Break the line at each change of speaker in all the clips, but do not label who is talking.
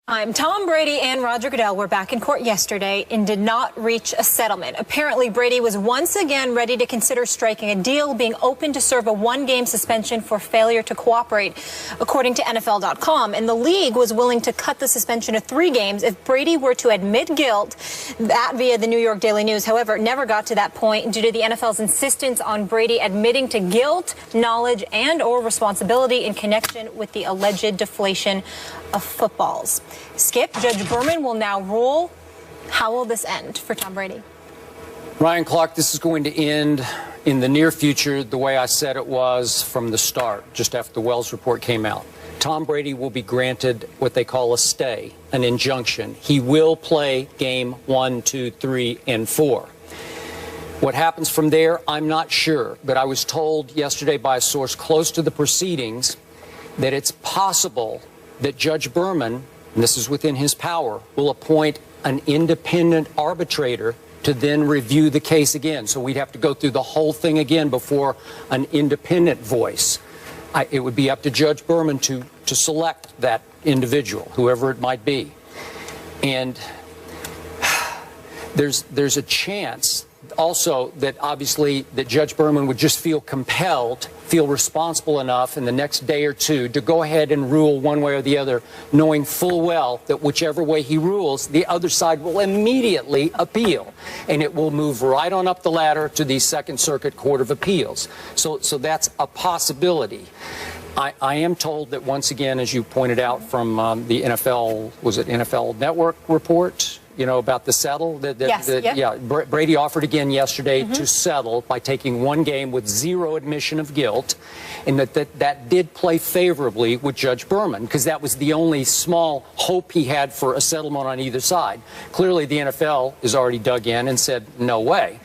Tom Brady and Roger Goodell were back in court yesterday and did not reach a settlement. Apparently, Brady was once again ready to consider striking a deal, being open to serve a one-game suspension for failure to cooperate, according to NFL.com. And the league was willing to cut the suspension to 3 games if Brady were to admit guilt, that via the New York Daily News. However, it never got to that point due to the NFL's insistence on Brady admitting to guilt, knowledge, and or responsibility in connection with the alleged deflation of footballs. Skip, Judge Berman will now rule. How will this end for Tom Brady?
Ryan Clark, this is going to end in the near future the way I said it was from the start, just after the Wells report came out. Tom Brady will be granted what they call a stay, an injunction. He will play game 1, 2, 3, and 4. What happens from there, I'm not sure, but I was told yesterday by a source close to the proceedings that it's possible that Judge Berman, and this is within his power, will appoint an independent arbitrator to then review the case again. So we'd have to go through the whole thing again before an independent voice. It would be up to Judge Berman to select that individual, whoever it might be. And there's a chance also that obviously that Judge Berman would just feel compelled, feel responsible enough in the next day or two to go ahead and rule one way or the other, knowing full well that whichever way he rules, the other side will immediately appeal. And it will move right on up the ladder to the Second Circuit Court of Appeals. So that's a possibility. I am told that once again, as you pointed out from the NFL, was it NFL Network report? You know, about the settle? Yeah, Brady offered again yesterday to settle by taking 1 game with 0 admission of guilt, and that did play favorably with Judge Berman, because that was the only small hope he had for a settlement on either side. Clearly, the NFL is already dug in and said, no way.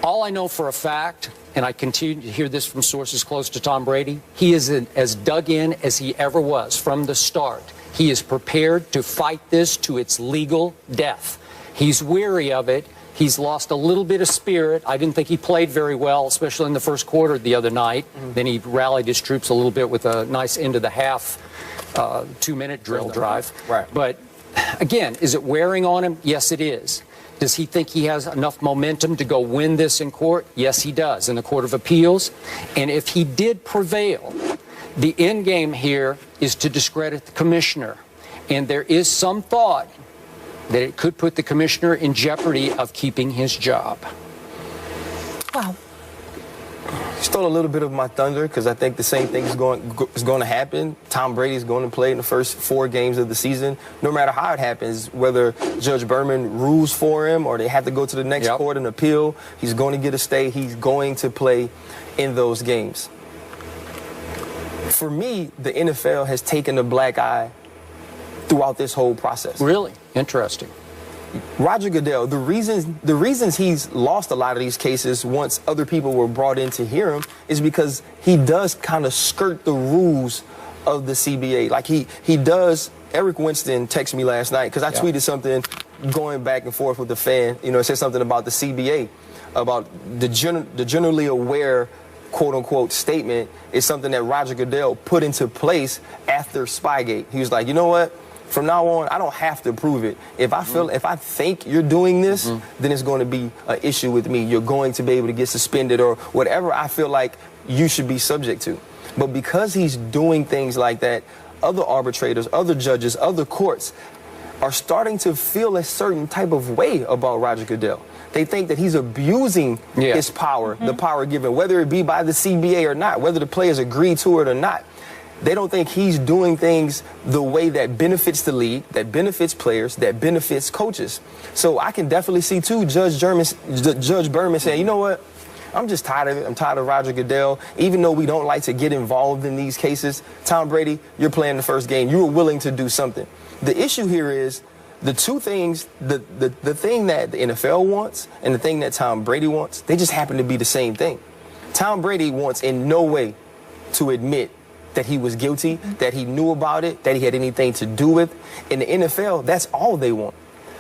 All I know for a fact, and I continue to hear this from sources close to Tom Brady, he is as dug in as he ever was from the start. He is prepared to fight this to its legal death. He's weary of it. He's lost a little bit of spirit. I didn't think he played very well, especially in the first quarter the other night. Then he rallied his troops a little bit with a nice end of the half 2-minute drill drive.
Right.
But again, is it wearing on him? Yes, it is. Does he think he has enough momentum to go win this in court? Yes, he does, in the Court of Appeals. And if he did prevail, the end game here is to discredit the commissioner. And there is some thought that it could put the commissioner in jeopardy of keeping his job.
Wow.
Stole a little bit of my thunder, because I think the same thing is going to happen. Tom Brady is going to play in the first 4 games of the season, no matter how it happens, whether Judge Berman rules for him or they have to go to the next court and appeal. He's going to get a stay. He's going to play in those games. For me, the NFL has taken a black eye throughout this whole process.
Really? Interesting.
Roger Goodell, the reasons he's lost a lot of these cases once other people were brought in to hear him is because he does kind of skirt the rules of the CBA. Like he does. Eric Winston texted me last night because I tweeted something going back and forth with the fan. You know, it said something about the CBA, about the generally aware quote-unquote statement is something that Roger Goodell put into place after Spygate. He was like, you know what? From now on, I don't have to prove it. If I think you're doing this, then it's going to be an issue with me. You're going to be able to get suspended or whatever I feel like you should be subject to. But because he's doing things like that, other arbitrators, other judges, other courts are starting to feel a certain type of way about Roger Goodell. They think that he's abusing his power, the power given, whether it be by the CBA or not, whether the players agree to it or not. They don't think he's doing things the way that benefits the league, that benefits players, that benefits coaches. So I can definitely see, too, Judge Berman saying, you know what? I'm just tired of it. I'm tired of Roger Goodell. Even though we don't like to get involved in these cases, Tom Brady, you're playing the first game. You were willing to do something. The issue here is the two things, the thing that the NFL wants and the thing that Tom Brady wants, they just happen to be the same thing. Tom Brady wants in no way to admit that he was guilty, that he knew about it, that he had anything to do with. In the NFL, that's all they want.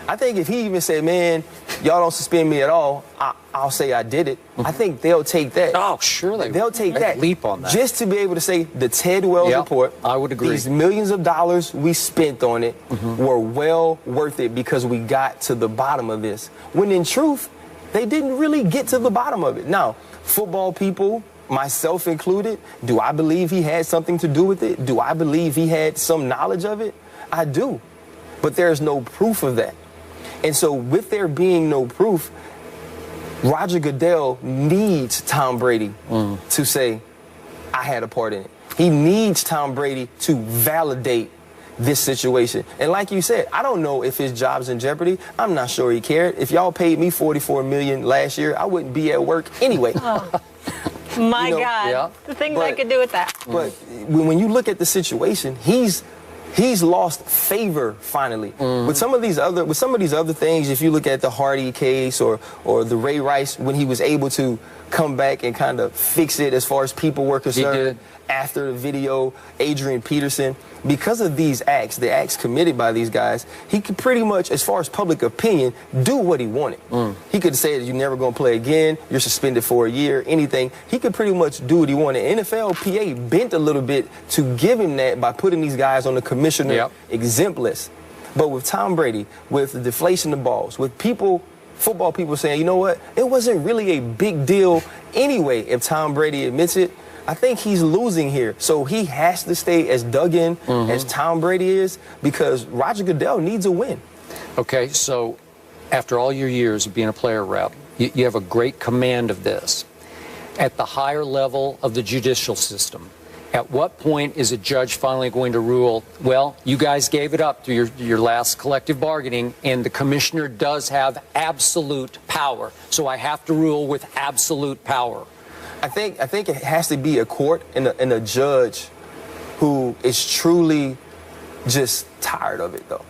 I think if he even said, man, y'all don't suspend me at all, I'll say I did it. I think they'll take that.
Oh, sure
They'll take that.
Leap on that.
Just to be able to say the Ted Wells report.
I would agree.
These millions of dollars we spent on it were well worth it because we got to the bottom of this. When in truth, they didn't really get to the bottom of it. Now, football people, myself included, do I believe he had something to do with it? Do I believe he had some knowledge of it? I do. But there's no proof of that. And so with there being no proof, Roger Goodell needs Tom Brady to say, I had a part in it. He needs Tom Brady to validate this situation. And like you said, I don't know if his job's in jeopardy. I'm not sure he cared. If y'all paid me $44 million last year, I wouldn't be at work anyway.
Oh, my God. The things I could do with that.
But when you look at the situation, he's lost favor finally. With some of these other things, if you look at the Hardy case or the Ray Rice, when he was able to come back and kind of fix it as far as people were concerned after the video, Adrian Peterson, because of these acts, the acts committed by these guys, he could pretty much, as far as public opinion, do what he wanted. He could say that you're never going to play again, you're suspended for a year, anything. He could pretty much do what he wanted. NFLPA bent a little bit to give him that by putting these guys on the commissioner exempt list. But with Tom Brady, with the deflation of balls, with football people saying, you know what, it wasn't really a big deal anyway if Tom Brady admits it, I think he's losing here. So he has to stay as dug in as Tom Brady is because Roger Goodell needs a win.
Okay, so after all your years of being a player rep, you have a great command of this. At the higher level of the judicial system, at what point is a judge finally going to rule, well, you guys gave it up through your last collective bargaining, and the commissioner does have absolute power, so I have to rule with absolute power?
I think it has to be a court and a judge who is truly just tired of it, though.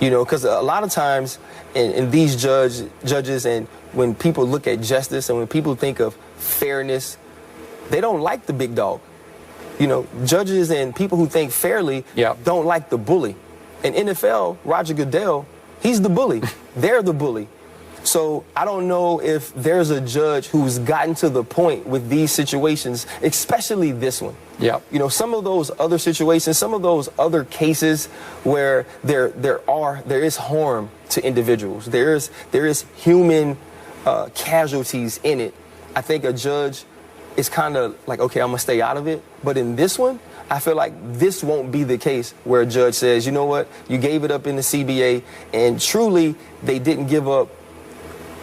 You know, because a lot of times in these judges and when people look at justice and when people think of fairness, they don't like the big dog. You know, judges and people who think fairly don't like the bully. In NFL, Roger Goodell, he's the bully. They're the bully. So I don't know if there's a judge who's gotten to the point with these situations, especially this one. You know, some of those other situations, some of those other cases where there is harm to individuals, there is human casualties in it. I think a judge is kind of like, okay, I'm gonna stay out of it. But in this one, I feel like this won't be the case where a judge says, you know what, you gave it up in the CBA, and truly they didn't give up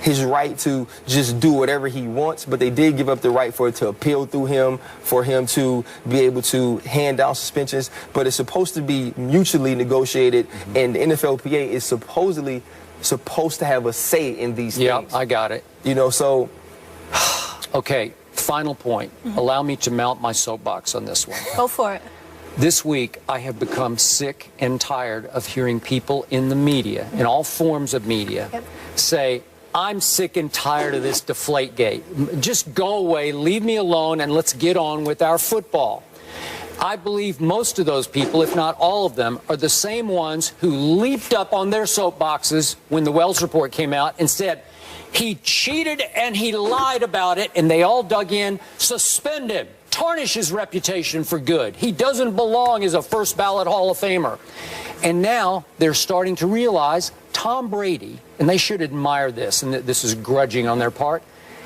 his right to just do whatever he wants, but they did give up the right for it to appeal through him, for him to be able to hand down suspensions. But it's supposed to be mutually negotiated, and the NFLPA is supposed to have a say in these things.
I got it.
You know, so
okay, final point. Allow me to mount my soapbox on this one.
Go for it.
This week, I have become sick and tired of hearing people in the media, in all forms of media, say, I'm sick and tired of this Deflategate. Just go away, leave me alone, and let's get on with our football. I believe most of those people, if not all of them, are the same ones who leaped up on their soapboxes when the Wells report came out and said, he cheated and he lied about it, and they all dug in, suspend him, tarnish his reputation for good. He doesn't belong as a first ballot Hall of Famer. And now they're starting to realize Tom Brady, and they should admire this, and this is grudging on their part,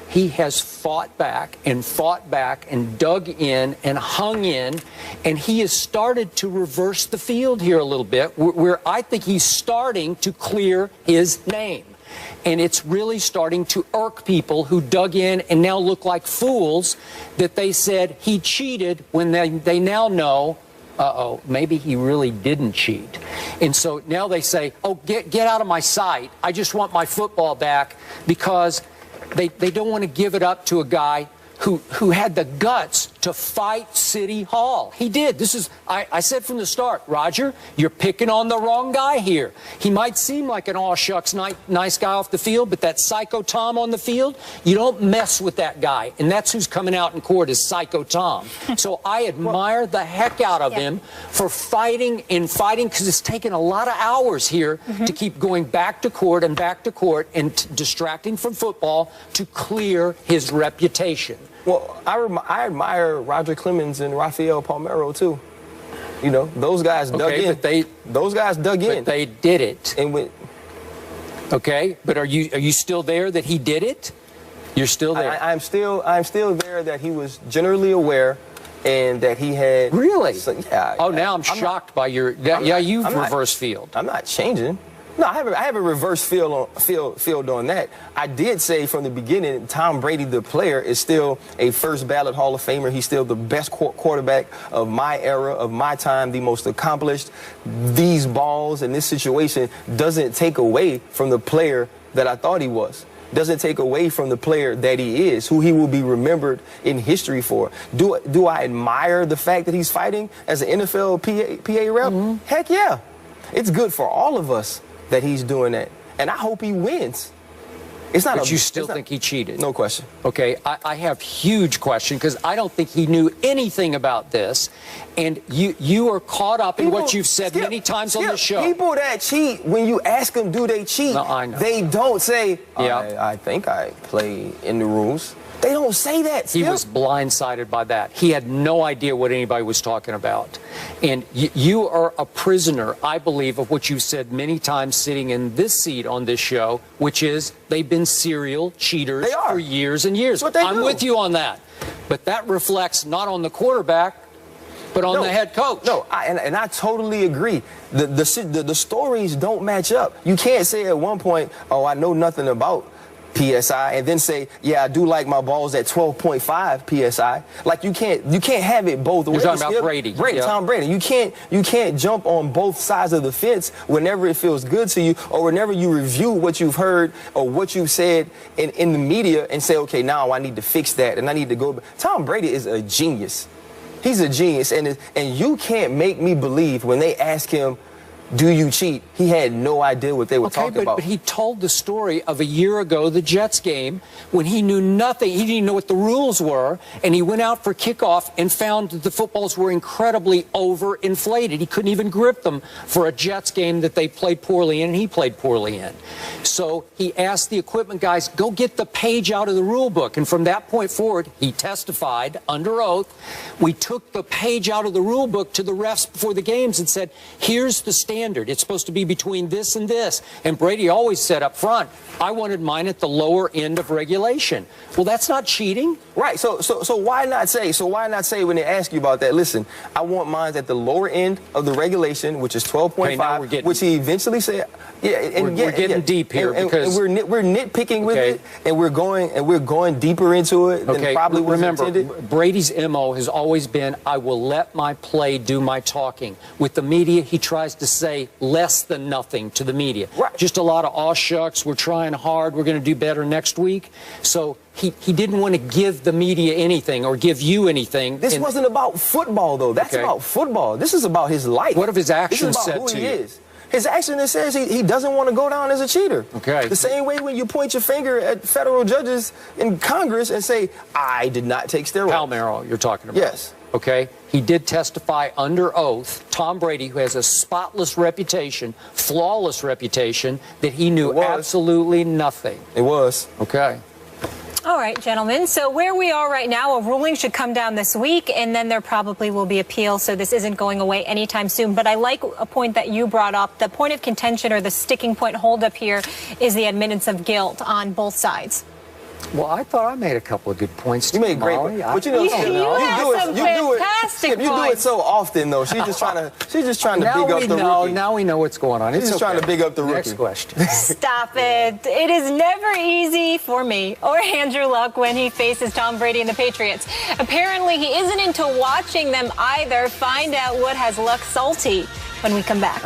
he has fought back and dug in and hung in, and he has started to reverse the field here a little bit, where I think he's starting to clear his name. And it's really starting to irk people who dug in and now look like fools that they said he cheated when they now know, uh-oh, maybe he really didn't cheat. And so now they say, oh, get out of my sight. I just want my football back, because they don't want to give it up to a guy who had the guts to fight City Hall. He did. I said from the start, Roger, you're picking on the wrong guy here. He might seem like an aw-shucks nice guy off the field, but that Psycho Tom on the field, you don't mess with that guy. And that's who's coming out in court is Psycho Tom. So I admire the heck out of him for fighting because it's taken a lot of hours here to keep going back to court and distracting from football to clear his reputation.
Well, I admire Roger Clemens and Rafael Palmeiro too. You know, those guys dug in. Those guys dug in.
But they did it.
And
okay, but are you still there that he did it? You're still there.
I'm still there that he was generally aware and that he had.
Really?
Yeah.
Oh, now I'm shocked by your. You've reverse field.
I'm not changing. No, I have a reverse field on that. I did say from the beginning, Tom Brady, the player, is still a first ballot Hall of Famer. He's still the best quarterback of my era, of my time, the most accomplished. These balls and this situation doesn't take away from the player that I thought he was. Doesn't take away from the player that he is, who he will be remembered in history for. Do I admire the fact that he's fighting as an NFL PA rep? Heck yeah. It's good for all of us that he's doing that. And I hope he wins.
But you still think he cheated?
No question.
Okay, I have huge question because I don't think he knew anything about this. And you are caught up in what you've said many times on the show.
People that cheat, when you ask them, do they cheat?
No, I know.
They don't say, I think I play in the rules. They don't say that.
He was blindsided by that. He had no idea what anybody was talking about. And you are a prisoner, I believe, of what you said many times sitting in this seat on this show, which is they've been serial cheaters for years and years. I'm with you on that. But that reflects not on the quarterback, but on the head coach.
No, and I totally agree. The stories don't match up. You can't say at one point, oh, I know nothing about PSI, and then say, yeah, I do like my balls at 12.5 PSI. Like you can't have it both ways.
You're talking about Brady.
Tom Brady. You can't jump on both sides of the fence whenever it feels good to you, or whenever you review what you've heard or what you've said in the media and say, okay, now I need to fix that and I need to go. Tom Brady is a genius. He's a genius, and you can't make me believe when they ask him, do you cheat? He had no idea what they were talking about.
But he told the story of a year ago, the Jets game, when he knew nothing. He didn't know what the rules were, and he went out for kickoff and found that the footballs were incredibly overinflated. He couldn't even grip them for a Jets game that they played poorly in, and he played poorly in. So he asked the equipment guys, go get the page out of the rule book. And from that point forward, he testified under oath. We took the page out of the rule book to the refs before the games and said, here's the standard. It's supposed to be between this and this. And Brady always said up front, I wanted mine at the lower end of regulation. Well, that's not cheating.
Right. So why not say when they ask you about that, listen, I want mine at the lower end of the regulation, which is 12.5, which he eventually said. Yeah, and
we're getting deep here because
we're nitpicking with it, and we're going deeper into it than probably was intended.
Brady's MO has always been, I will let my play do my talking. With the media, he tries to say less than nothing to the media.
Right.
Just a lot of aw shucks, we're trying hard, we're going to do better next week. So he didn't want to give the media anything or give you anything.
This wasn't about football, though. That's about football. This is about his life.
What if his actions said to you?
His action that says he doesn't want to go down as a cheater.
Okay.
The same way when you point your finger at federal judges in Congress and say, I did not take steroids.
Palmeiro, you're talking about.
Yes.
Okay. He did testify under oath. Tom Brady, who has a spotless reputation, flawless reputation, that he knew absolutely nothing.
It was.
Okay.
All right, gentlemen. So where we are right now, a ruling should come down this week, and then there probably will be appeal. So this isn't going away anytime soon. But I like a point that you brought up. The point of contention, or the sticking point holdup here, is the admittance of guilt on both sides.
Well, I thought I made a couple of good points.
You made great points. But you do it so often, though. She's just trying to big up the rookie.
Now we know what's going on.
She's just trying to big up the rookie.
Next question.
Stop it. It is never easy for me or Andrew Luck when he faces Tom Brady and the Patriots. Apparently, he isn't into watching them either. Find out what has Luck salty when we come back.